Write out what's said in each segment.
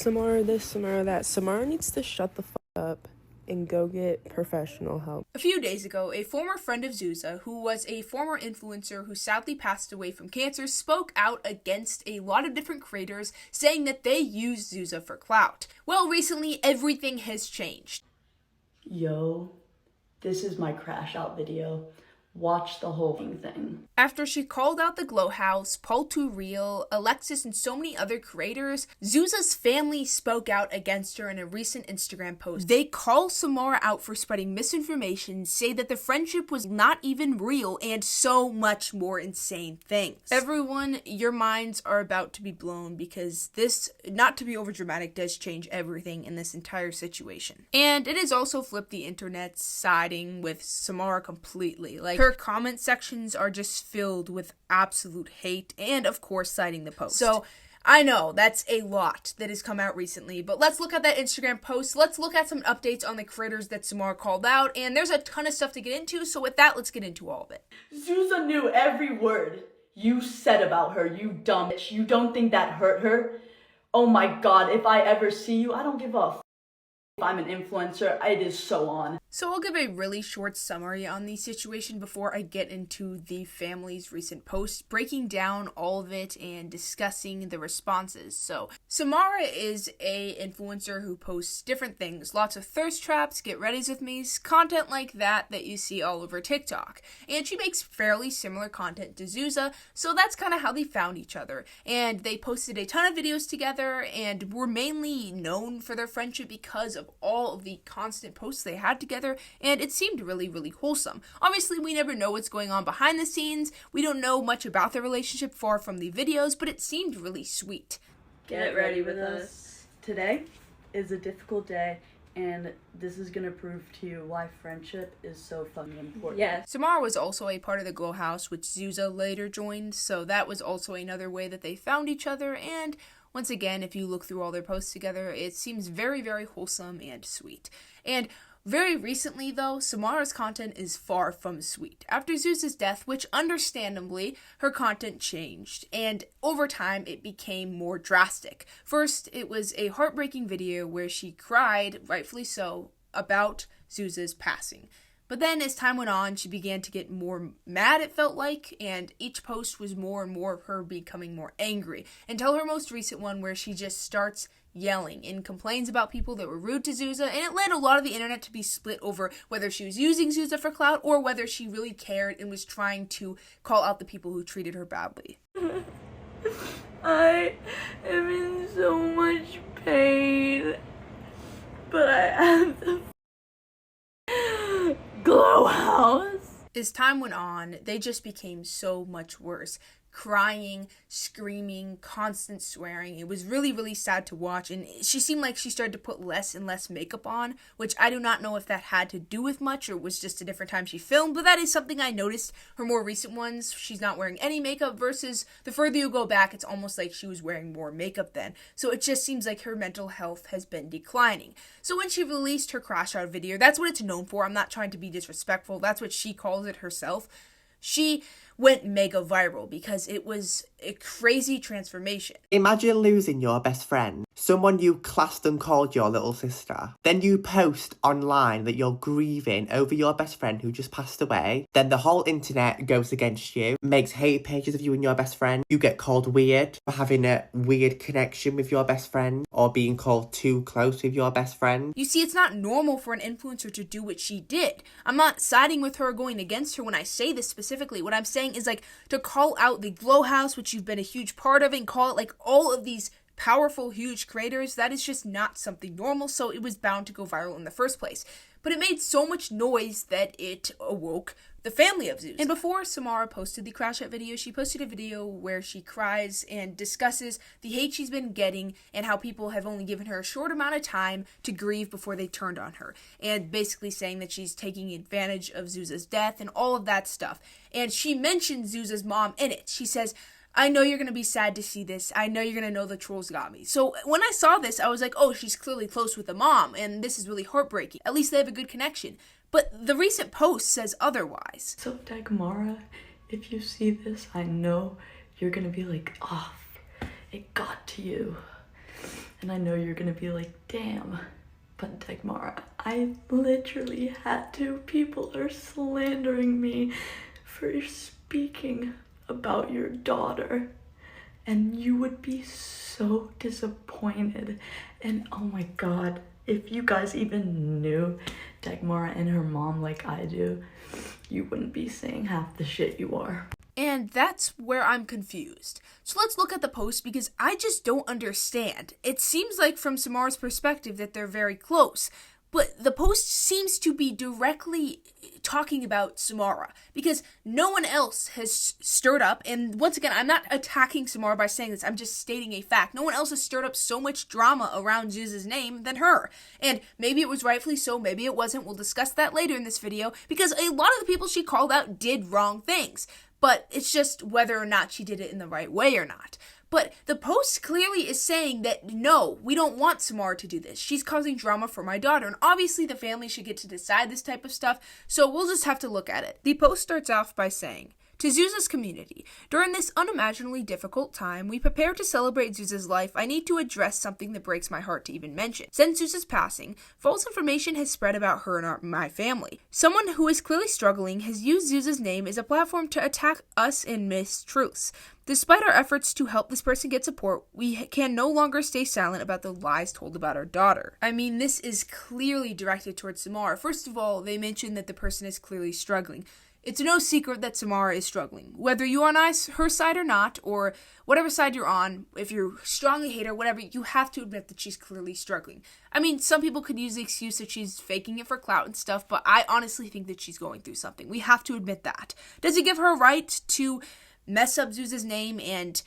Samara this, Samara that. Samara needs to shut the fuck up and go get professional help. A few days ago, a former friend of Zuza, who was a former influencer who sadly passed away from cancer, spoke out against a lot of different creators, saying that they use Zuza for clout. Well, recently, everything has changed. Yo, this is my crash out video. Watch the whole thing. After she called out the Glow House, Paul Too Real, Alexis, and so many other creators, Zuza's family spoke out against her in a recent Instagram post. They call Samara out for spreading misinformation, say that the friendship was not even real, and so much more insane things. Everyone, your minds are about to be blown because this, not to be overdramatic, does change everything in this entire situation. And it has also flipped the internet siding with Samara completely. Her comment sections are just filled with absolute hate and, of course, citing the post. So, I know, that's a lot that has come out recently, but let's look at that Instagram post. Let's look at some updates on the creators that Samara called out, and there's a ton of stuff to get into, so with that, let's get into all of it. Zuza knew every word you said about her, you dumb bitch. You don't think that hurt her? Oh my god, if I ever see you, I don't give a if I'm an influencer, it is so on. So I'll give a really short summary on the situation before I get into the family's recent post, breaking down all of it and discussing the responses. So Samara is a influencer who posts different things, lots of thirst traps, get readies with me's, content like that you see all over TikTok. And she makes fairly similar content to Zuza, so that's kind of how they found each other. And they posted a ton of videos together and were mainly known for their friendship because of all of the constant posts they had together, and it seemed really, really wholesome. Obviously, we never know what's going on behind the scenes. We don't know much about their relationship far from the videos, but it seemed really sweet. Get ready with us. Today is a difficult day, and this is gonna prove to you why friendship is so fucking important. Yes. Samara was also a part of the Glow House, which Zuza later joined, so that was also another way that they found each other, and once again, if you look through all their posts together, it seems very, very wholesome and sweet. And very recently, though, Samara's content is far from sweet. After Zuza's death, which understandably, her content changed, and over time, it became more drastic. First, it was a heartbreaking video where she cried, rightfully so, about Zuza's passing. But then, as time went on, she began to get more mad, it felt like, and each post was more and more of her becoming more angry, until her most recent one where she just starts yelling and complains about people that were rude to Zuza, and it led a lot of the internet to be split over whether she was using Zuza for clout or whether she really cared and was trying to call out the people who treated her badly. I am in so much pain, but I have the Glow House. As time went on, they just became so much worse. Crying, screaming, constant swearing. It was really, really sad to watch, and she seemed like she started to put less and less makeup on, which I do not know if that had to do with much or was just a different time she filmed, but that is something I noticed. Her more recent ones, she's not wearing any makeup, versus the further you go back, it's almost like she was wearing more makeup then. So it just seems like her mental health has been declining. So when she released her crash out video, that's what it's known for. I'm not trying to be disrespectful. That's what she calls it herself. She went mega viral because it was a crazy transformation. Imagine losing your best friend, someone you classed and called your little sister. Then you post online that you're grieving over your best friend who just passed away. Then the whole internet goes against you, makes hate pages of you and your best friend. You get called weird for having a weird connection with your best friend or being called too close with your best friend. You see, it's not normal for an influencer to do what she did. I'm not siding with her or going against her when I say this specifically. What I'm saying is to call out the Glow House, which you've been a huge part of, and call it all of these powerful, huge creators, that is just not something normal, so it was bound to go viral in the first place. But it made so much noise that it awoke the family of Zuza. And before Samara posted the crash out video, she posted a video where she cries and discusses the hate she's been getting and how people have only given her a short amount of time to grieve before they turned on her. And basically saying that she's taking advantage of Zuza's death and all of that stuff. And she mentioned Zuza's mom in it. She says, I know you're going to be sad to see this. I know you're going to know the trolls got me. So when I saw this, I was like, oh, she's clearly close with the mom, and this is really heartbreaking. At least they have a good connection. But the recent post says otherwise. So, Dagmara, if you see this, I know you're going to be like, oh, it got to you. And I know you're gonna be like, damn, but Dagmara, I literally had to. People are slandering me for speaking about your daughter. And you would be so disappointed. And oh my god, if you guys even knew Dagmara and her mom like I do, you wouldn't be saying half the shit you are. And that's where I'm confused. So let's look at the post because I just don't understand. It seems like from Samara's perspective that they're very close, but the post seems to be directly talking about Samara because no one else has stirred up, and once again, I'm not attacking Samara by saying this, I'm just stating a fact. No one else has stirred up so much drama around Zuza's name than her. And maybe it was rightfully so, maybe it wasn't. We'll discuss that later in this video because a lot of the people she called out did wrong things. But it's just whether or not she did it in the right way or not. But the post clearly is saying that, no, we don't want Samara to do this. She's causing drama for my daughter. And obviously the family should get to decide this type of stuff. So we'll just have to look at it. The post starts off by saying, to Zuza's community, during this unimaginably difficult time, we prepare to celebrate Zuza's life. I need to address something that breaks my heart to even mention. Since Zuza's passing, false information has spread about her and my family. Someone who is clearly struggling has used Zuza's name as a platform to attack us and mistruths. Despite our efforts to help this person get support, we can no longer stay silent about the lies told about our daughter. I mean, this is clearly directed towards Samara. First of all, they mention that the person is clearly struggling. It's no secret that Samara is struggling. Whether you're on her side or not, or whatever side you're on, if you strongly hate her, whatever, you have to admit that she's clearly struggling. I mean, some people could use the excuse that she's faking it for clout and stuff, but I honestly think that she's going through something. We have to admit that. Does it give her a right to mess up Zuza's name and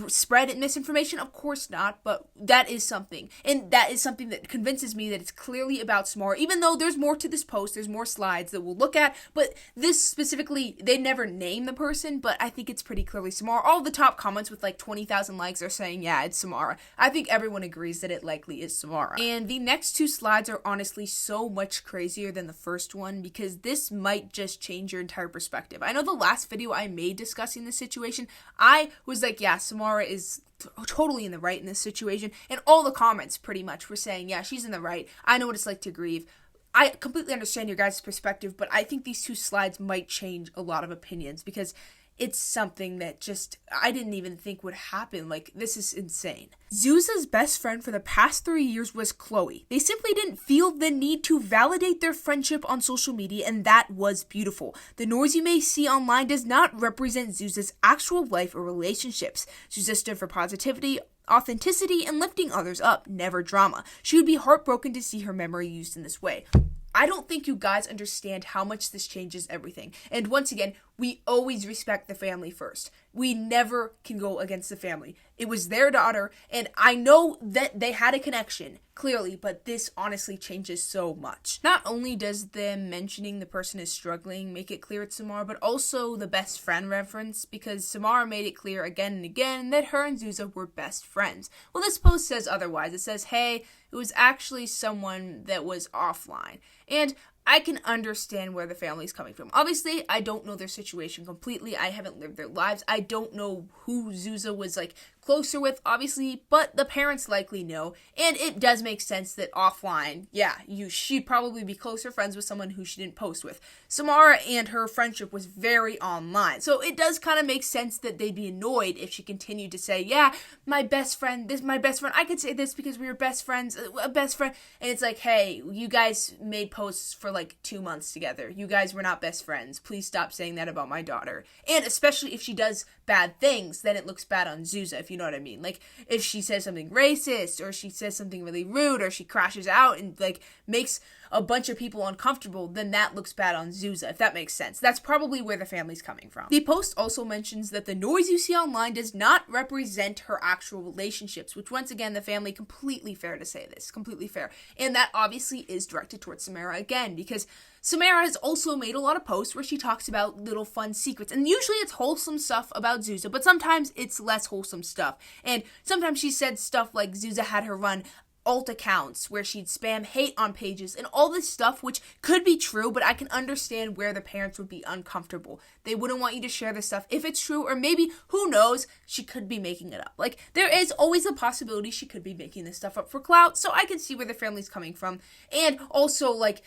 spread misinformation? Of course not, but that is something. And that is something that convinces me that it's clearly about Samara, even though there's more to this post, there's more slides that we'll look at, but this specifically, they never name the person, but I think it's pretty clearly Samara. All the top comments with like 20,000 likes are saying, yeah, it's Samara. I think everyone agrees that it likely is Samara. And the next two slides are honestly so much crazier than the first one because this might just change your entire perspective. I know the last video I made discussing this situation, I was like, yeah, Samara is totally in the right in this situation, and all the comments pretty much were saying, yeah, she's in the right. I know what it's like to grieve. I completely understand your guys' perspective, but I think these two slides might change a lot of opinions because it's something that just, I didn't even think would happen. Like, this is insane. Zuza's best friend for the past 3 years was Chloe. They simply didn't feel the need to validate their friendship on social media, and that was beautiful. The noise you may see online does not represent Zuza's actual life or relationships. Zuza stood for positivity, authenticity, and lifting others up, never drama. She would be heartbroken to see her memory used in this way. I don't think you guys understand how much this changes everything. And once again, we always respect the family first. We never can go against the family. It was their daughter, and I know that they had a connection, clearly, but this honestly changes so much. Not only does them mentioning the person is struggling make it clear it's Samara, but also the best friend reference, because Samara made it clear again and again that her and Zuza were best friends. Well, this post says otherwise. It says, hey, it was actually someone that was offline. And I can understand where the family's coming from. Obviously, I don't know their situation completely. I haven't lived their lives. I don't know who Zuza was like closer with, obviously, but the parents likely know. And it does make sense that offline, yeah, she'd probably be closer friends with someone who she didn't post with. Samara and her friendship was very online. So it does kind of make sense that they'd be annoyed if she continued to say, yeah, my best friend, this is my best friend. I could say this because we were best friends, a best friend. And it's like, hey, you guys made posts for like 2 months together. You guys were not best friends. Please stop saying that about my daughter. And especially if she does bad things, then it looks bad on Zuza, if you know what I mean. Like, if she says something racist, or she says something really rude, or she crashes out and, like, makes a bunch of people uncomfortable, then that looks bad on Zuza, if that makes sense. That's probably where the family's coming from. The post also mentions that the noise you see online does not represent her actual relationships, which once again, the family, completely fair to say this, completely fair. And that obviously is directed towards Samara again, because Samara has also made a lot of posts where she talks about little fun secrets, and usually it's wholesome stuff about Zuza, but sometimes it's less wholesome stuff. And sometimes she said stuff like Zuza had her run alt accounts where she'd spam hate on pages and all this stuff, which could be true, but I can understand where the parents would be uncomfortable. They wouldn't want you to share this stuff if it's true, or maybe, who knows, she could be making it up. Like, there is always a possibility she could be making this stuff up for clout, so I can see where the family's coming from. And also, like,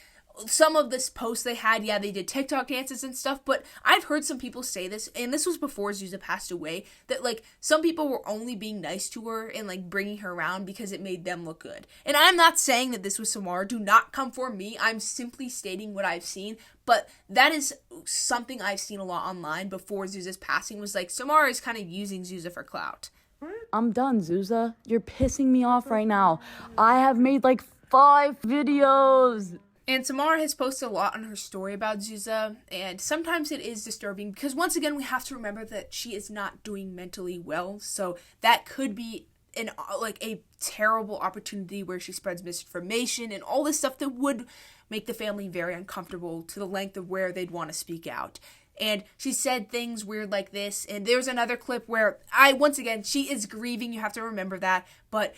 some of this posts they had, yeah, they did TikTok dances and stuff, but I've heard some people say this, and this was before Zuza passed away, that, like, some people were only being nice to her and, like, bringing her around because it made them look good. And I'm not saying that this was Samara. Do not come for me. I'm simply stating what I've seen, but that is something I've seen a lot online before Zuza's passing, was, like, Samara is kind of using Zuza for clout. I'm done, Zuza. You're pissing me off right now. I have made, like, 5 videos. And Samara has posted a lot on her story about Zuza, and sometimes it is disturbing because, once again, we have to remember that she is not doing mentally well, so that could be a terrible opportunity where she spreads misinformation and all this stuff that would make the family very uncomfortable to the length of where they'd want to speak out. And she said things weird like this, and there's another clip where once again, she is grieving, you have to remember that, but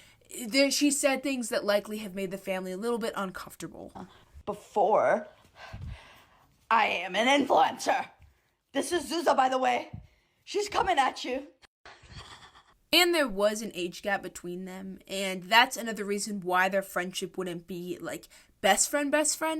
she said things that likely have made the family a little bit uncomfortable. Before, I am an influencer. This is Zuza, by the way. She's coming at you. And there was an age gap between them, and that's another reason why their friendship wouldn't be, like, best friend,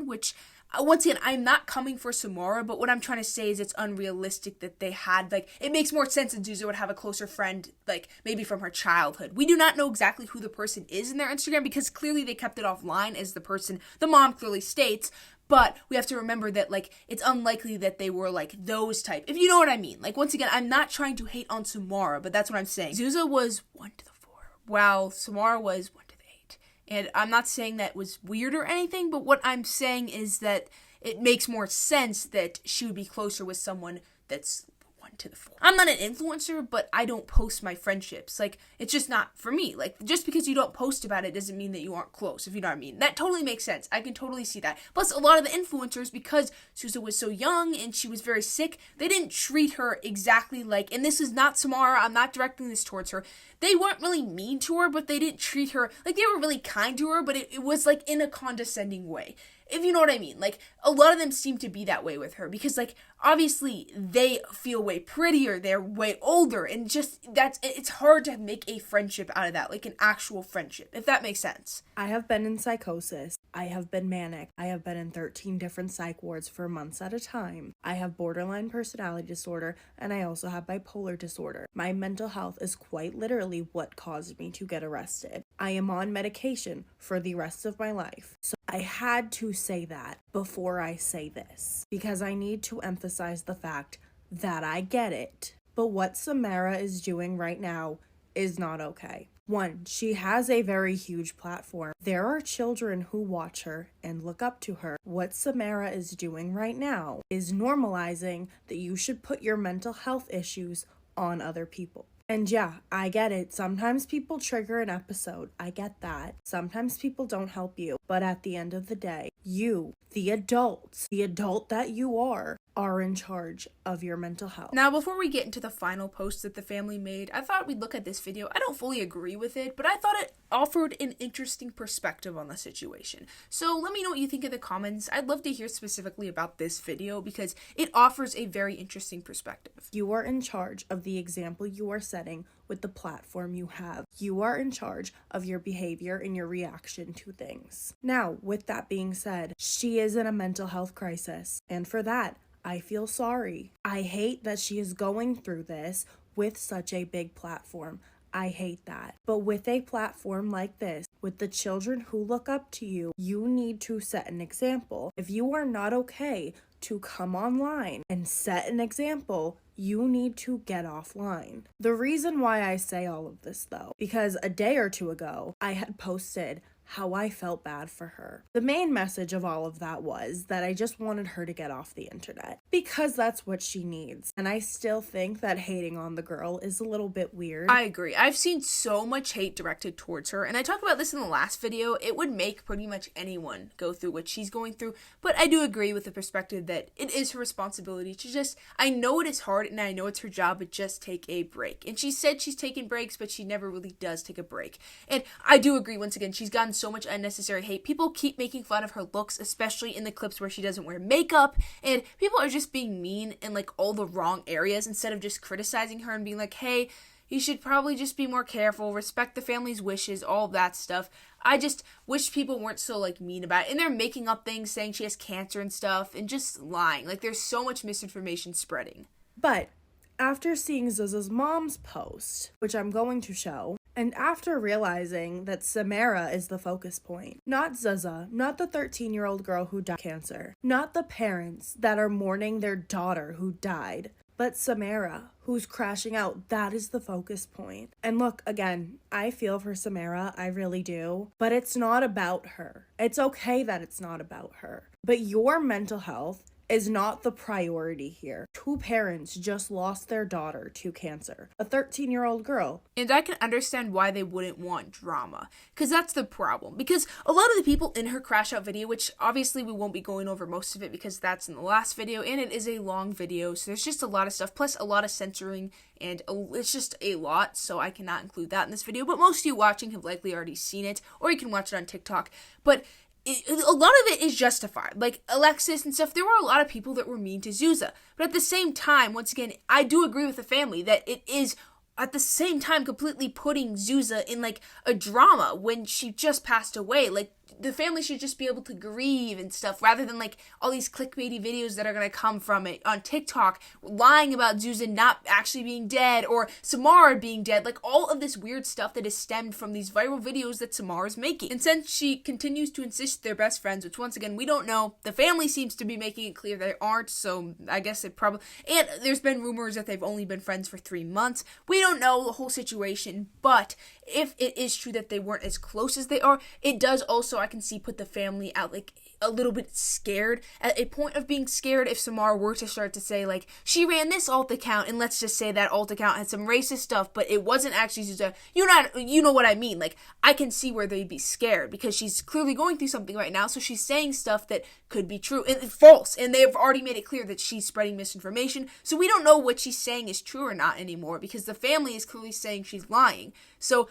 which, once again, I'm not coming for Samara, but what I'm trying to say is it's unrealistic that they had, like, it makes more sense that Zuza would have a closer friend, like, maybe from her childhood. We do not know exactly who the person is in their Instagram, because clearly they kept it offline, as the mom clearly states, but we have to remember that, like, it's unlikely that they were, like, those type, if you know what I mean. Like, once again, I'm not trying to hate on Samara, but that's what I'm saying. Zuza was 1 to the 4, while Samara was 1 to the 8. And I'm not saying that was weird or anything, but what I'm saying is that it makes more sense that she would be closer with someone that's 1 to the 4. I'm not an influencer, but I don't post my friendships. Like, it's just not for me. Like, just because you don't post about it doesn't mean that you aren't close, if you know what I mean. That totally makes sense. I can totally see that. Plus, a lot of the influencers, because Zuza was so young and she was very sick, they didn't treat her exactly like, and this is not Samara, I'm not directing this towards her, they weren't really mean to her, but they didn't treat her, like, they were really kind to her, but it was, like, in a condescending way. If you know what I mean. Like, a lot of them seem to be that way with her, because, like, obviously, they feel way prettier, they're way older, and just, it's hard to make a friendship out of that, like an actual friendship, if that makes sense. I have been in psychosis. I have been manic. I have been in 13 different psych wards for months at a time. I have borderline personality disorder, and I also have bipolar disorder. My mental health is quite literally what caused me to get arrested. I am on medication for the rest of my life. So I had to say that before I say this, because I need to emphasize the fact that I get it. But what Samara is doing right now is not okay. 1, she has a very huge platform. There are children who watch her and look up to her. What Samara is doing right now is normalizing that you should put your mental health issues on other people. And yeah, I get it. Sometimes people trigger an episode. I get that. Sometimes people don't help you. But at the end of the day, you, the adult that you are in charge of your mental health. Now, before we get into the final post that the family made, I thought we'd look at this video. I don't fully agree with it, but I thought it offered an interesting perspective on the situation. So let me know what you think in the comments. I'd love to hear specifically about this video because it offers a very interesting perspective. You are in charge of the example you are setting with the platform you have. You are in charge of your behavior and your reaction to things. Now, with that being said, she is in a mental health crisis, and for that, I feel sorry. I hate that she is going through this with such a big platform. I hate that. But with a platform like this, with the children who look up to you, you need to set an example. If you are not okay to come online and set an example, you need to get offline. The reason why I say all of this though, because a day or two ago, I had posted how I felt bad for her. The main message of all of that was that I just wanted her to get off the internet because that's what she needs. And I still think that hating on the girl is a little bit weird. I agree. I've seen so much hate directed towards her, and I talked about this in the last video. It would make pretty much anyone go through what she's going through, but I do agree with the perspective that it is her responsibility to just, I know it is hard and I know it's her job, but just take a break. And she said she's taking breaks, but she never really does take a break. And I do agree, once again, she's gotten so much unnecessary hate. People keep making fun of her looks, especially in the clips where she doesn't wear makeup, and people are just being mean in like all the wrong areas instead of just criticizing her and being like, hey, you should probably just be more careful, respect the family's wishes, all of that stuff. I just wish people weren't so like mean about it. And they're making up things, saying she has cancer and stuff, and just lying. Like, there's so much misinformation spreading. But after seeing Zuza's mom's post, which I'm going to show, and after realizing that Samara is the focus point, not Zuza, not the 13-year-old girl who died of cancer, not the parents that are mourning their daughter who died, but Samara, who's crashing out, that is the focus point. And look, again, I feel for Samara, I really do, but it's not about her. It's okay that it's not about her. But your mental health is not the priority here. 2 parents just lost their daughter to cancer, a 13-year-old girl. And I can understand why they wouldn't want drama, because that's the problem. Because a lot of the people in her crash out video, which obviously we won't be going over most of it because that's in the last video, and it is a long video, so there's just a lot of stuff, plus a lot of censoring, and it's just a lot, so I cannot include that in this video. But most of you watching have likely already seen it, or you can watch it on TikTok. But a lot of it is justified. Like Alexis and stuff, there were a lot of people that were mean to Zuza. But at the same time, once again, I do agree with the family that it is at the same time completely putting Zuza in like a drama when she just passed away. Like, the family should just be able to grieve and stuff rather than like all these clickbaity videos that are going to come from it on TikTok, lying about Zuza not actually being dead or Samara being dead, like all of this weird stuff that is stemmed from these viral videos that Samara's making. And since she continues to insist they're best friends, which once again we don't know, the family seems to be making it clear they aren't, so I guess it probably, and there's been rumors that they've only been friends for 3 months. We don't know the whole situation, but if it is true that they weren't as close as they are, it does also, I can see, put the family out like a little bit scared, at a point of being scared if Samara were to start to say like, she ran this alt account, and let's just say that alt account had some racist stuff, but it wasn't actually Zuza. You know what I mean. Like, I can see where they'd be scared because she's clearly going through something right now, so she's saying stuff that could be true and false, and they've already made it clear that she's spreading misinformation, so we don't know what she's saying is true or not anymore because the family is clearly saying she's lying. So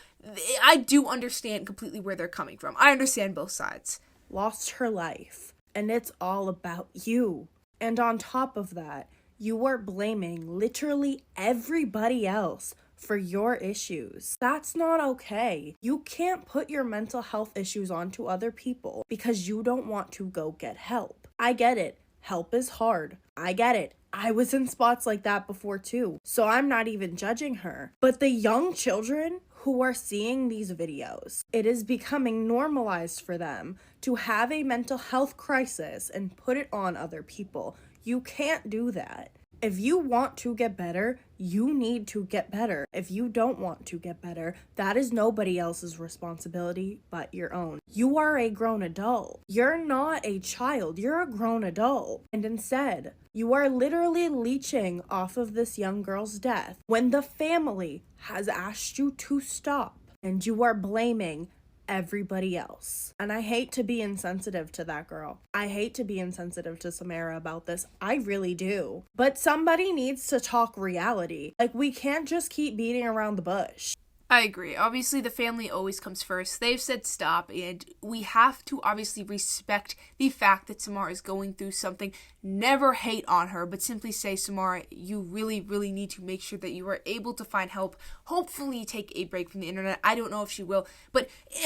I do understand completely where they're coming from. I understand both sides. Lost her life, and it's all about you. And on top of that, you are blaming literally everybody else for your issues. That's not okay. You can't put your mental health issues onto other people because you don't want to go get help. I get it. Help is hard. I get it. I was in spots like that before too, so I'm not even judging her. But the young children who are seeing these videos, it is becoming normalized for them to have a mental health crisis and put it on other people. You can't do that. If you want to get better, you need to get better. If you don't want to get better, that is nobody else's responsibility but your own. You are a grown adult. You're not a child. You're a grown adult. And instead, you are literally leeching off of this young girl's death when the family has asked you to stop, and you are blaming everybody else. And I hate to be insensitive to that girl. I hate to be insensitive to Samara about this. I really do. But somebody needs to talk reality. Like, we can't just keep beating around the bush. I agree. Obviously, the family always comes first. They've said stop, and we have to obviously respect the fact that Samara is going through something. Never hate on her, but simply say, Samara, you really, really need to make sure that you are able to find help. Hopefully take a break from the internet. I don't know if she will,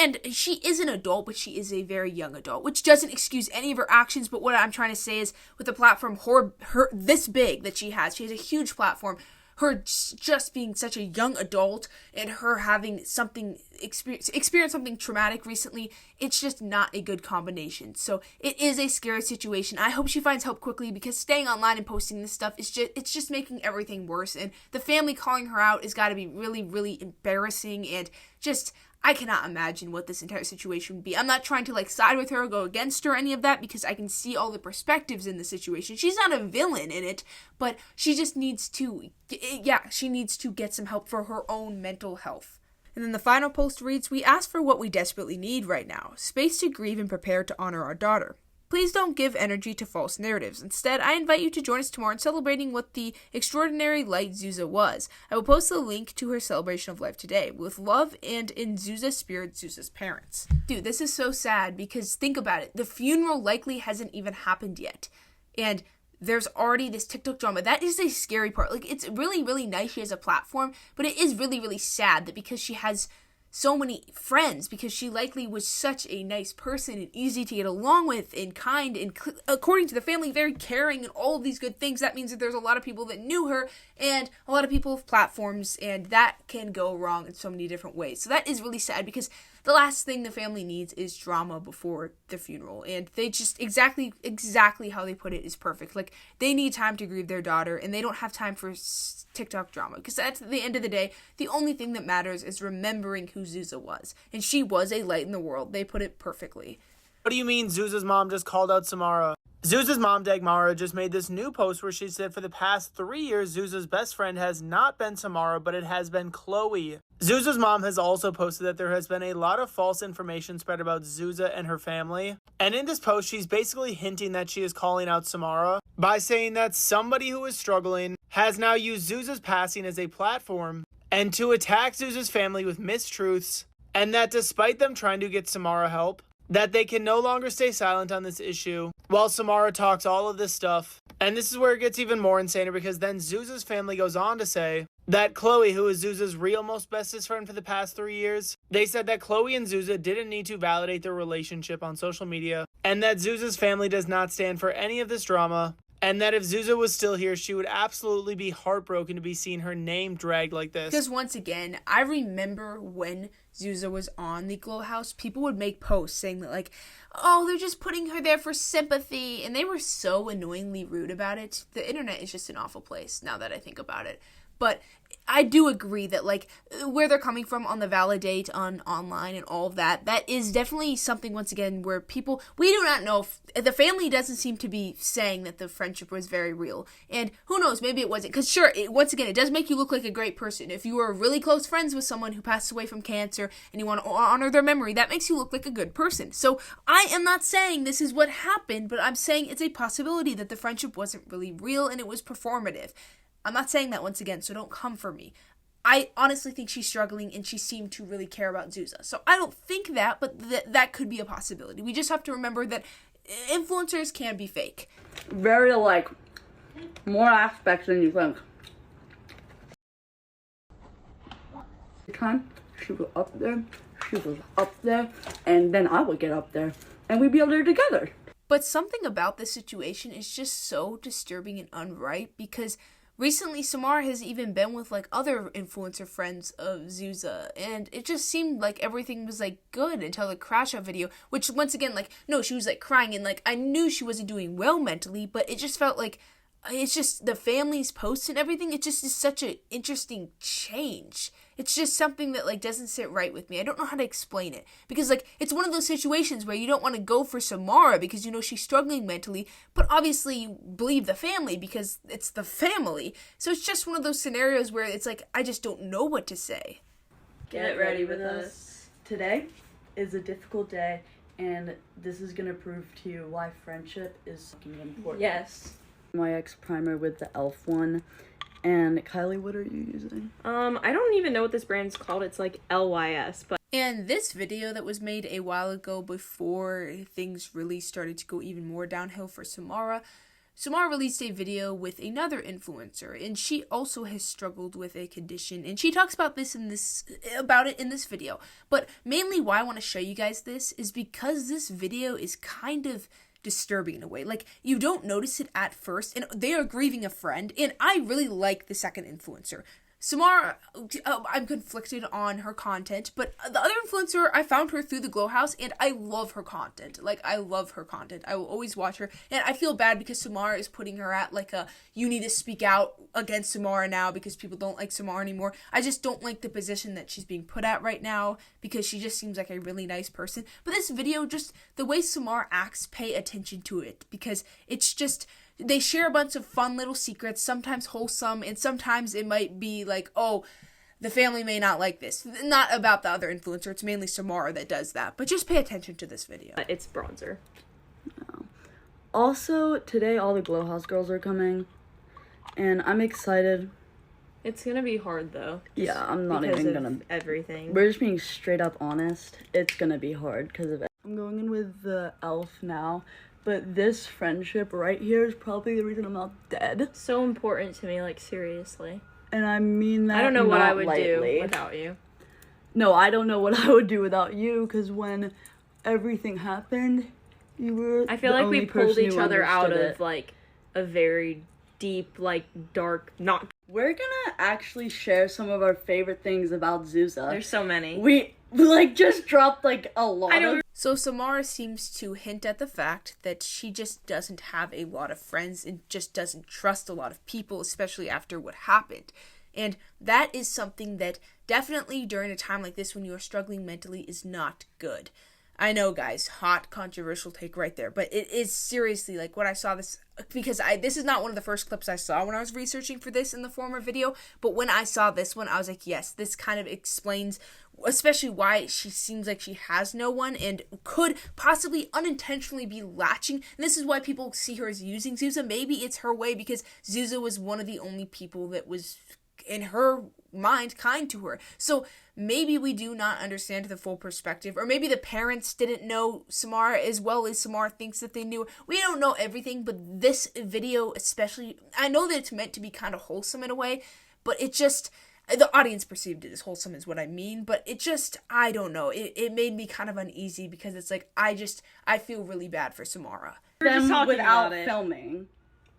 and she is an adult, but she is a very young adult, which doesn't excuse any of her actions, but what I'm trying to say is, with a platform her this big that she has a huge platform, her just being such a young adult and her having experience something traumatic recently, it's just not a good combination. So it is a scary situation. I hope she finds help quickly because staying online and posting this stuff is just making everything worse. And the family calling her out has got to be really, really embarrassing and just, I cannot imagine what this entire situation would be. I'm not trying to like side with her or go against her or any of that, because I can see all the perspectives in the situation. She's not a villain in it, but she just needs to, she needs to get some help for her own mental health. And then the final post reads, "We ask for what we desperately need right now, space to grieve and prepare to honor our daughter. Please don't give energy to false narratives. Instead, I invite you to join us tomorrow in celebrating what the extraordinary light Zuza was. I will post the link to her celebration of life today. With love and in Zuza's spirit, Zuza's parents." Dude, this is so sad because think about it. The funeral likely hasn't even happened yet. And there's already this TikTok drama. That is a scary part. Like, it's really, really nice she has a platform, but it is really, really sad that because she has so many friends, because she likely was such a nice person and easy to get along with and kind and, according to the family, very caring and all of these good things. That means that there's a lot of people that knew her and a lot of people with platforms, and that can go wrong in so many different ways. So that is really sad because the last thing the family needs is drama before the funeral, and they just exactly how they put it is perfect. Like, they need time to grieve their daughter, and they don't have time for TikTok drama, because at the end of the day, the only thing that matters is remembering who Zuza was, and she was a light in the world. They put it perfectly. What do you mean Zuza's mom just called out Samara? Zuza's mom, Dagmara, just made this new post where she said for the past 3 years, Zuza's best friend has not been Samara, but it has been Chloe. Zuza's mom has also posted that there has been a lot of false information spread about Zuza and her family. And in this post, she's basically hinting that she is calling out Samara by saying that somebody who is struggling has now used Zuza's passing as a platform and to attack Zuza's family with mistruths, and that despite them trying to get Samara help, that they can no longer stay silent on this issue while Samara talks all of this stuff. And this is where it gets even more insane, because then Zuza's family goes on to say that Chloe, who is Zuza's real most bestest friend for the past 3 years, they said that Chloe and Zuza didn't need to validate their relationship on social media, and that Zuza's family does not stand for any of this drama, and that if Zuza was still here, she would absolutely be heartbroken to be seeing her name dragged like this. Because once again, I remember when Zuza was on the Glow House, people would make posts saying that, like, oh, they're just putting her there for sympathy, and they were so annoyingly rude about it. The internet is just an awful place, now that I think about it. But I do agree that, like, where they're coming from on the validate on online and all of that, that is definitely something, once again, where people, we do not know if the family doesn't seem to be saying that the friendship was very real. And who knows, maybe it wasn't. Because sure, once again, it does make you look like a great person. If you were really close friends with someone who passed away from cancer and you want to honor their memory, that makes you look like a good person. So I am not saying this is what happened, but I'm saying it's a possibility that the friendship wasn't really real and it was performative. I'm not saying that, once again, so don't come for me. I honestly think she's struggling and she seemed to really care about Zuza. So I don't think that, but that could be a possibility. We just have to remember that influencers can be fake. Very, like, more aspects than you think. Time she was up there, and then I would get up there, and we'd be up there together. But something about this situation is just so disturbing and unright, because recently, Samara has even been with, like, other influencer friends of Zuza, and it just seemed like everything was, like, good until the crash out video, which, once again, like, no, she was, like, crying, and, like, I knew she wasn't doing well mentally, but it just felt like, it's just the family's posts and everything, it just is such an interesting change. It's just something that, like, doesn't sit right with me. I don't know how to explain it. Because, like, it's one of those situations where you don't want to go for Samara because you know she's struggling mentally, but obviously you believe the family because it's the family. So it's just one of those scenarios where it's like, I just don't know what to say. Get ready with us. Today is a difficult day, and this is going to prove to you why friendship is fucking important. Yes. My ex primer with the e.l.f. one. And Kylie, what are you using? I don't even know what this brand's called. It's like LYS, but... And this video that was made a while ago before things really started to go even more downhill for Samara released a video with another influencer, and she also has struggled with a condition, and she talks about it in this video. But mainly why I want to show you guys this is because this video is kind of disturbing in a way. Like, you don't notice it at first, and they are grieving a friend, and I really like the second influencer. Samara, I'm conflicted on her content, but the other influencer, I found her through the Glow House, and I love her content. Like, I love her content. I will always watch her, and I feel bad because Samara is putting her at, like, you need to speak out against Samara now because people don't like Samara anymore. I just don't like the position that she's being put at right now because she just seems like a really nice person. But this video, just the way Samara acts, pay attention to it because it's just... They share a bunch of fun little secrets, sometimes wholesome, and sometimes it might be like, oh, the family may not like this. Not about the other influencer, it's mainly Samara that does that. But just pay attention to this video. It's bronzer. No. Also, today all the Glow House girls are coming, and I'm excited. It's gonna be hard though. Yeah, I'm not even gonna... everything. We're just being straight up honest. It's gonna be hard because of it. I'm going in with the elf now. But this friendship right here is probably the reason I'm not dead. So important to me, like, seriously. And I mean that I don't know what I would lightly. do without you. No, I don't know what I would do without you, because when everything happened, you were I feel the like only we pulled person each who other out understood of, it. like, a very deep, like, dark, not... We're gonna actually share some of our favorite things about Zuza. There's so many. We, like, just dropped, like, a lot of... So Samara seems to hint at the fact that she just doesn't have a lot of friends and just doesn't trust a lot of people, especially after what happened. And that is something that definitely during a time like this when you are struggling mentally is not good. I know, guys, hot controversial take right there, but it is seriously like when I saw this, because this is not one of the first clips I saw when I was researching for this in the former video, but when I saw this one, I was like, yes, this kind of explains especially why she seems like she has no one and could possibly unintentionally be latching. And this is why people see her as using Zuza. Maybe it's her way because Zuza was one of the only people that was, in her mind, kind to her. So maybe we do not understand the full perspective, or maybe the parents didn't know Samara as well as Samara thinks that they knew. We don't know everything, but this video especially, I know that it's meant to be kind of wholesome in a way, but it just... The audience perceived it as wholesome is what I mean, but it just, I don't know. It made me kind of uneasy because it's like, I feel really bad for Samara. We're just talking without about it. filming.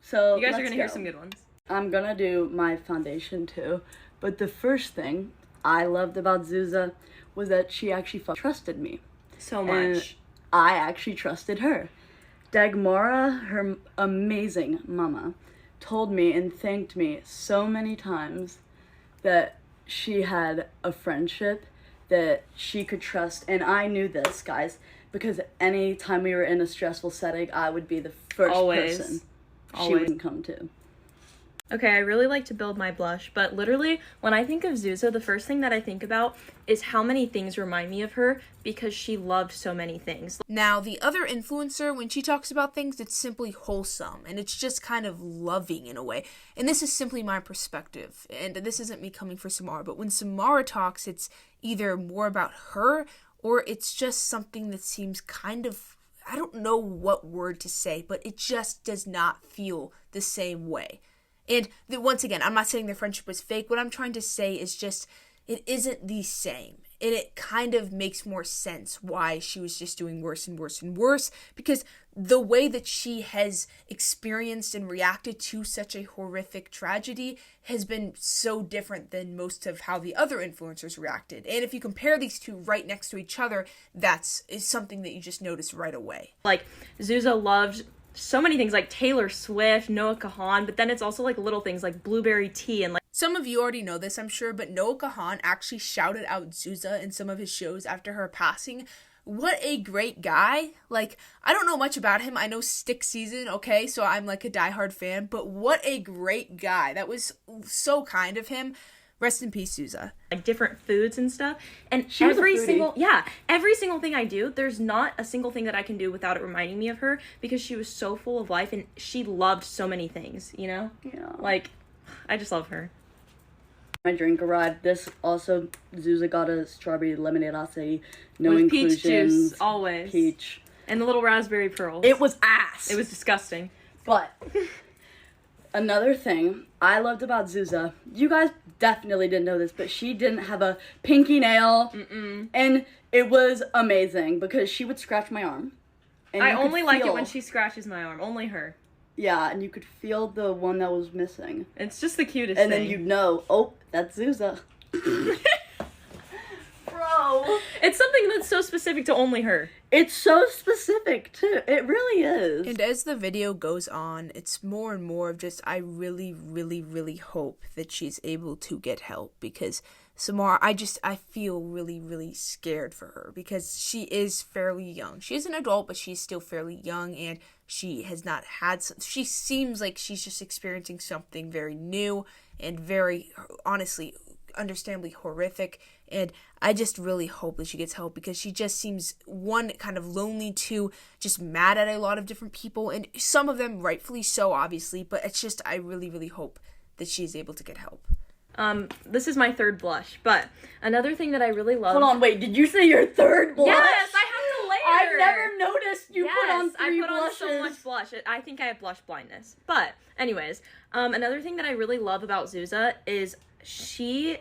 So You guys are let's gonna hear go. some good ones. I'm gonna do my foundation too, but the first thing I loved about Zuza was that she actually trusted me. So And much. I actually trusted her. Dagmara, her amazing mama, told me and thanked me so many times that she had a friendship that she could trust. And I knew this, guys, because any time we were in a stressful setting, I would be the first Always. person she Always. would come to. Okay, I really like to build my blush, but literally, when I think of Zuza, the first thing that I think about is how many things remind me of her because she loved so many things. Now, the other influencer, when she talks about things, it's simply wholesome, and it's just kind of loving in a way. And this is simply my perspective, and this isn't me coming for Samara, but when Samara talks, it's either more about her, or it's just something that seems kind of, I don't know what word to say, but it just does not feel the same way. And once again, I'm not saying their friendship was fake. What I'm trying to say is just, it isn't the same. And it kind of makes more sense why she was just doing worse and worse and worse. Because the way that she has experienced and reacted to such a horrific tragedy has been so different than most of how the other influencers reacted. And if you compare these two right next to each other, is something that you just notice right away. Like, Zuza loved so many things like Taylor Swift, Noah Kahan, but then it's also like little things like blueberry tea and like... Some of you already know this, I'm sure, but Noah Kahan actually shouted out Zuza in some of his shows after her passing. What a great guy. Like, I don't know much about him. I know Stick Season, okay, so I'm like a diehard fan, but what a great guy. That was so kind of him. Rest in peace, Zuza. Like different foods and stuff, and She was a every foodie. every single thing I do, there's not a single thing that I can do without it reminding me of her because she was so full of life and she loved so many things, you know? Yeah. Like, I just love her. My drink arrived. This also, Zuza got a strawberry lemonade acai, no With inclusions. peach juice, always. Peach. And the little raspberry pearls. It was ass. It was disgusting. But another thing I loved about Zuza, you guys definitely didn't know this, but she didn't have a pinky nail. And it was amazing because she would scratch my arm. And I you could only like it feel- when she scratches my arm. Only her. Yeah, and you could feel the one that was missing. It's just the cutest And thing. then you'd know, oh, that's Zuza. Bro. It's something that's so specific to only her. It's so specific, too. It really is. And as the video goes on, it's more and more of just, I really, really, really hope that she's able to get help, because Samara, I feel really, really scared for her, because she is fairly young. She is an adult, but she's still fairly young, and she has not had, she seems like she's just experiencing something very new and very, honestly, understandably horrific. And I just really hope that she gets help, because she just seems, one, kind of lonely, two, just mad at a lot of different people, and some of them rightfully so, obviously, but it's just, I really, really hope that she's able to get help. This is my third blush, but another thing that I really love... Hold on, wait, did you say your third blush? Yes, I have to layer! I've never noticed you put on three I put blushes. on so much blush. I think I have blush blindness. But, anyways, another thing that I really love about Zuza is she...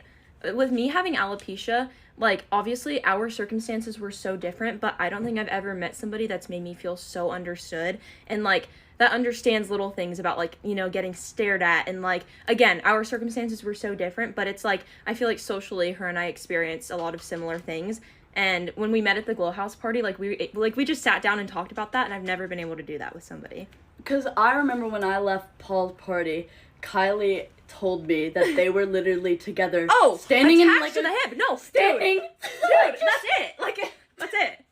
With me having alopecia, like, obviously our circumstances were so different, but I don't think I've ever met somebody that's made me feel so understood, and, like, that understands little things about, like, you know, getting stared at, and, like, again, our circumstances were so different, but it's, like, I feel like socially her and I experienced a lot of similar things, and when we met at the Glow House party, we just sat down and talked about that, and I've never been able to do that with somebody. Because I remember when I left Paul's party, Kylie told me that they were literally together. Oh, standing in, attached like, to the hip. No, standing. dude, that's it. Like, that's it.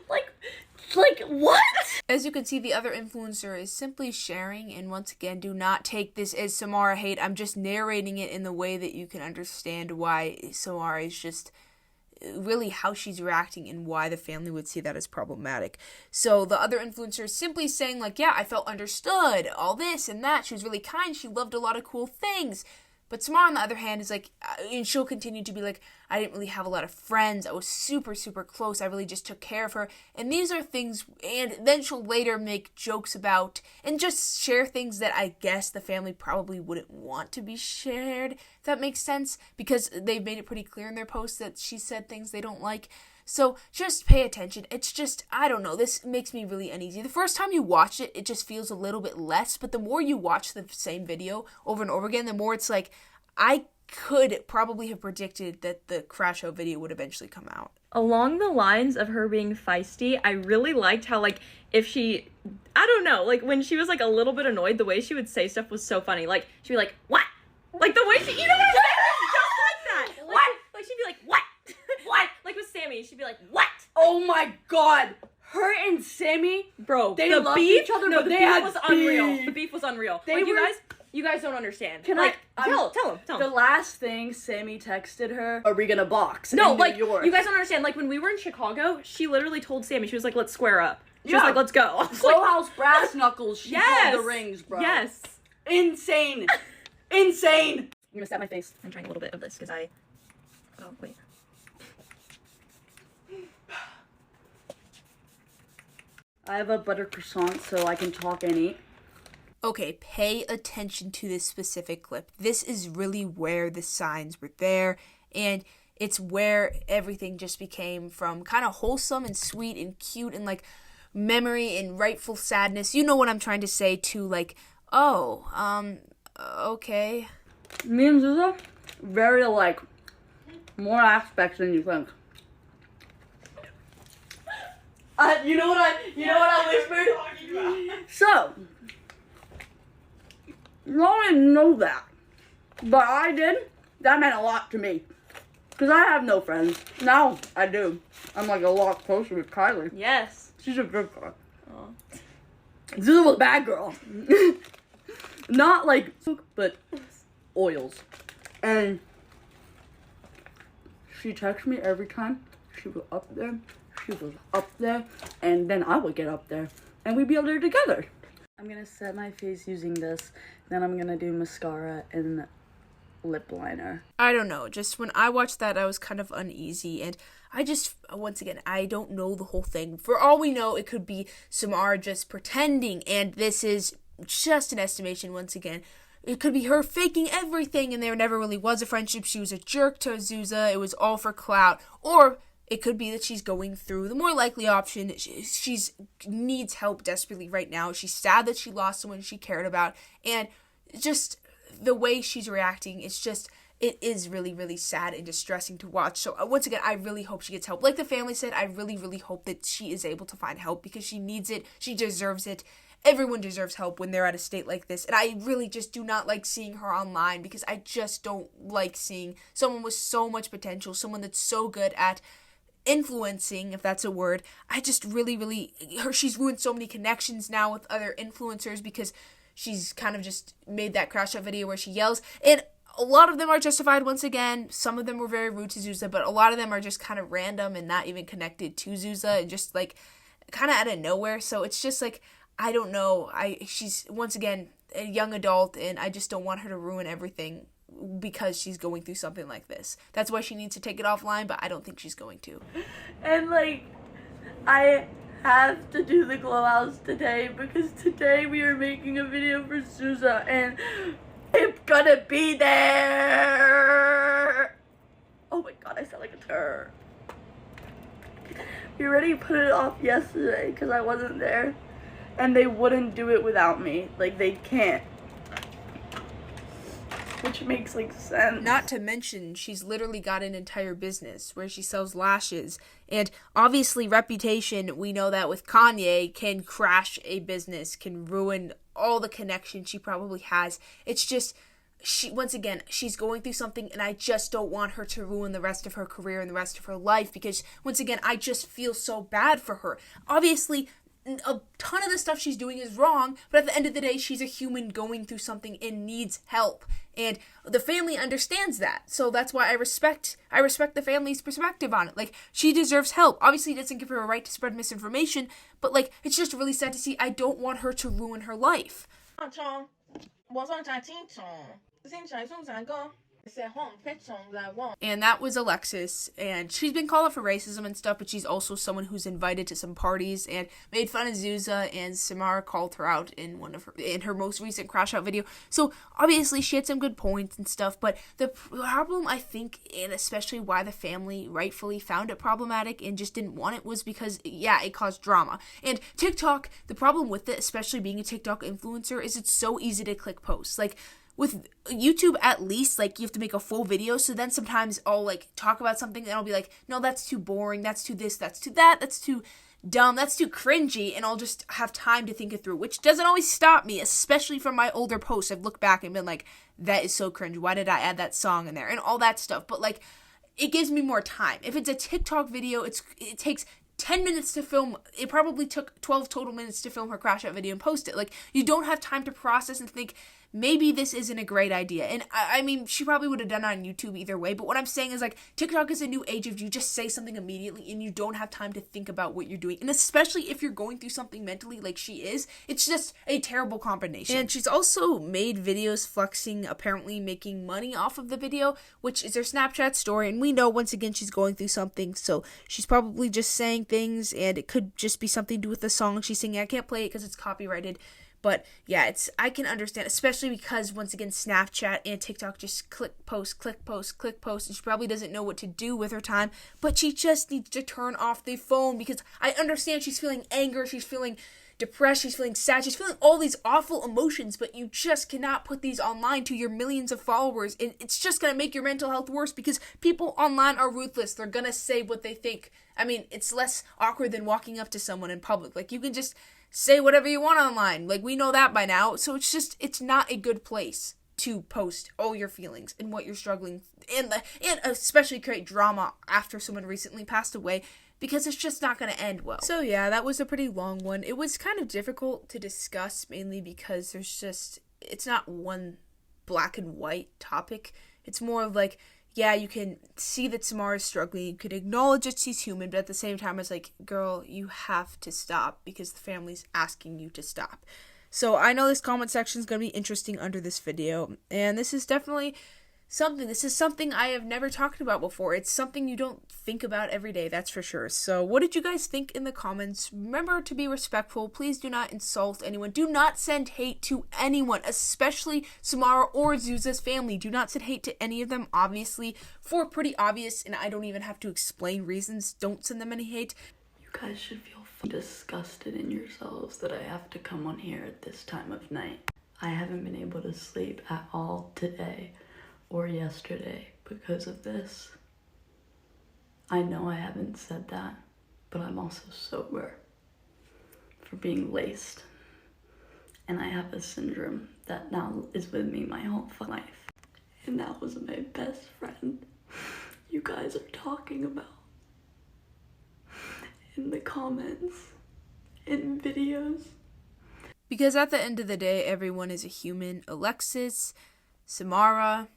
Like, what? As you can see, the other influencer is simply sharing, and once again, do not take this as Samara hate. I'm just narrating it in the way that you can understand why Samara is just really how she's reacting and why the family would see that as problematic. So the other influencer is simply saying, like, yeah, I felt understood, all this and that. She was really kind. She loved a lot of cool things. But Samara, on the other hand, is like, and she'll continue to be like, I didn't really have a lot of friends. I was super, super close. I really just took care of her. And these are things, and then she'll later make jokes about and just share things that I guess the family probably wouldn't want to be shared, if that makes sense, because they've made it pretty clear in their posts that she said things they don't like. So just pay attention. It's just, I don't know, this makes me really uneasy. The first time you watch it, it just feels a little bit less, but the more you watch the same video over and over again, the more it's like, I could probably have predicted that the Crash Out video would eventually come out. Along the lines of her being feisty, I really liked how, like, if she, I don't know, like, when she was, like, a little bit annoyed, the way she would say stuff was so funny. Like, she'd be like, what? Like, the way she, you know what I'm saying? Just like that. What? Like, she'd be like, what? What? Like, with Sammy, she'd be like, what? Oh my god. Her and Sammy, Bro, they the loved beef, each other, no, but the they beef had was unreal. beef. The beef was unreal. They Like, were- you guys don't understand. Can like, I- tell him. The last thing Sammy texted her, are we gonna box No, in like, New York? you guys don't understand. Like, when we were in Chicago, she literally told Sammy, she was like, let's square up. She was Yeah. like, let's go. I was Glow like, House brass knuckles, she yes! called the rings, bro. Yes. Insane. Insane. I'm gonna stab my face. I'm trying a little bit of this, because oh, wait. I have a butter croissant so I can talk and eat. Okay, pay attention to this specific clip. This is really where the signs were there, and it's where everything just became from kind of wholesome and sweet and cute and, like, memory and rightful sadness. You know what I'm trying to say, to, like, oh, okay. Me and Zuza, very alike. More aspects than you think. You know what I whispered? So, I didn't know that, but I did. That meant a lot to me, because I have no friends. Now I do. I'm, like, a lot closer with Kylie. Yes. She's a good girl. Aw. Zuza was a bad girl. Not like, but oils. And she texts me every time she was up there. She was up there, and then I would get up there, and we'd be up there together. I'm gonna set my face using this, then I'm gonna do mascara and lip liner. I don't know, just when I watched that, I was kind of uneasy, and I just, once again, I don't know the whole thing. For all we know, it could be Samara just pretending, and this is just an estimation once again. It could be her faking everything, and there never really was a friendship. She was a jerk to Zuza. It was all for clout. Or It could be that she's going through the more likely option. She's needs help desperately right now. She's sad that she lost someone she cared about, and just the way she's reacting, it is really, really sad and distressing to watch. So once again, I really hope she gets help. Like the family said, I really, really hope that she is able to find help because she needs it. She deserves it. Everyone deserves help when they're at a state like this. And I really just do not like seeing her online because I just don't like seeing someone with so much potential, someone that's so good at influencing, if that's a word. I just really, she's ruined so many connections now with other influencers because she's kind of just made that crash out video where she yells. And a lot of them are justified once again. Some of them were very rude to Zuza, but a lot of them are just kind of random and not even connected to Zuza and just like kind of out of nowhere. So it's just like, I don't know. She's once again a young adult and I just don't want her to ruin everything because she's going through something like this. That's why she needs to take it offline, but I don't think she's going to. And like, I have to do the glow house today because today we are making a video for Zuza and I'm gonna be there. Oh my god, I sound like a turd. We already put it off yesterday because I wasn't there and they wouldn't do it without me. Like, they can't. Which makes like sense. Not to mention, she's literally got an entire business where she sells lashes. And obviously reputation, we know that with Kanye, can crash a business, can ruin all the connections she probably has. It's just, once again, she's going through something and I just don't want her to ruin the rest of her career and the rest of her life because, once again, I just feel so bad for her. Obviously, a ton of the stuff she's doing is wrong, but at the end of the day, she's a human going through something and needs help. And the family understands that. So that's why I respect the family's perspective on it. Like, she deserves help. Obviously, it doesn't give her a right to spread misinformation, but like, it's just really sad to see. I don't want her to ruin her life. And that was Alexis, and she's been called out for racism and stuff, but she's also someone who's invited to some parties and made fun of Zuza, and Samara called her out in her most recent crash out video. So obviously she had some good points and stuff, but the problem, I think, and especially why the family rightfully found it problematic and just didn't want it, was because, yeah, it caused drama. And TikTok, the problem with it, especially being a TikTok influencer, is it's so easy to click posts. Like, with YouTube, at least, like, you have to make a full video, so then sometimes I'll, like, talk about something, and I'll be like, no, that's too boring, that's too this, that's too that, that's too dumb, that's too cringy, and I'll just have time to think it through, which doesn't always stop me, especially from my older posts. I've looked back and been like, that is so cringe, why did I add that song in there, and all that stuff, but, like, it gives me more time. If it's a TikTok video, it takes 10 minutes to film. It probably took 12 total minutes to film her crash out video and post it. Like, you don't have time to process and think, maybe this isn't a great idea. And I mean, she probably would have done it on YouTube either way, but what I'm saying is, like, TikTok is a new age of you just say something immediately and you don't have time to think about what you're doing. And especially if you're going through something mentally like she is, it's just a terrible combination. And she's also made videos flexing, apparently making money off of the video, which is her Snapchat story. And we know, once again, she's going through something, so she's probably just saying things, and it could just be something to do with the song she's singing. I can't play it because it's copyrighted. But yeah, I can understand, especially because, once again, Snapchat and TikTok just click post, click post, click post, and she probably doesn't know what to do with her time, but she just needs to turn off the phone, because I understand she's feeling anger, she's feeling depressed, she's feeling sad, she's feeling all these awful emotions, but you just cannot put these online to your millions of followers, and it's just going to make your mental health worse, because people online are ruthless. They're going to say what they think. I mean, it's less awkward than walking up to someone in public. Like, you can just say whatever you want online. Like, we know that by now. So it's not a good place to post all your feelings and what you're struggling, and especially create drama after someone recently passed away, because it's just not going to end well. So yeah, that was a pretty long one. It was kind of difficult to discuss, mainly because it's not one black and white topic. It's more of like, yeah, you can see that Samara's struggling, you could acknowledge that she's human, but at the same time, it's like, girl, you have to stop, because the family's asking you to stop. So I know this comment section is going to be interesting under this video, and this is definitely This is something I have never talked about before. It's something you don't think about every day, that's for sure. So what did you guys think in the comments? Remember to be respectful. Please do not insult anyone. Do not send hate to anyone, especially Samara or Zuza's family. Do not send hate to any of them, obviously, for pretty obvious, and I don't even have to explain reasons. Don't send them any hate. You guys should feel disgusted in yourselves that I have to come on here at this time of night. I haven't been able to sleep at all today or yesterday because of this. I know I haven't said that, but I'm also sober for being laced. And I have a syndrome that now is with me my whole life. And that was my best friend you guys are talking about in the comments, in videos. Because at the end of the day, everyone is a human. Alexis, Samara,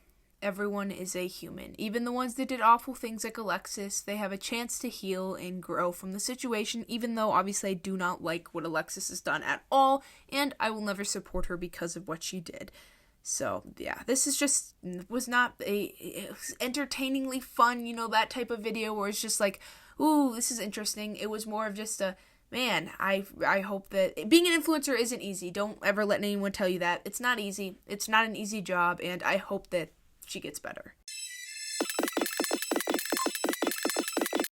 everyone is a human. Even the ones that did awful things like Alexis, they have a chance to heal and grow from the situation, even though obviously I do not like what Alexis has done at all, and I will never support her because of what she did. So, yeah, this is just, was not it was entertainingly fun, that type of video where it's just like, ooh, this is interesting. It was more of just a, man, I hope that being an influencer isn't easy. Don't ever let anyone tell you that. It's not easy. It's not an easy job, and I hope that she gets better.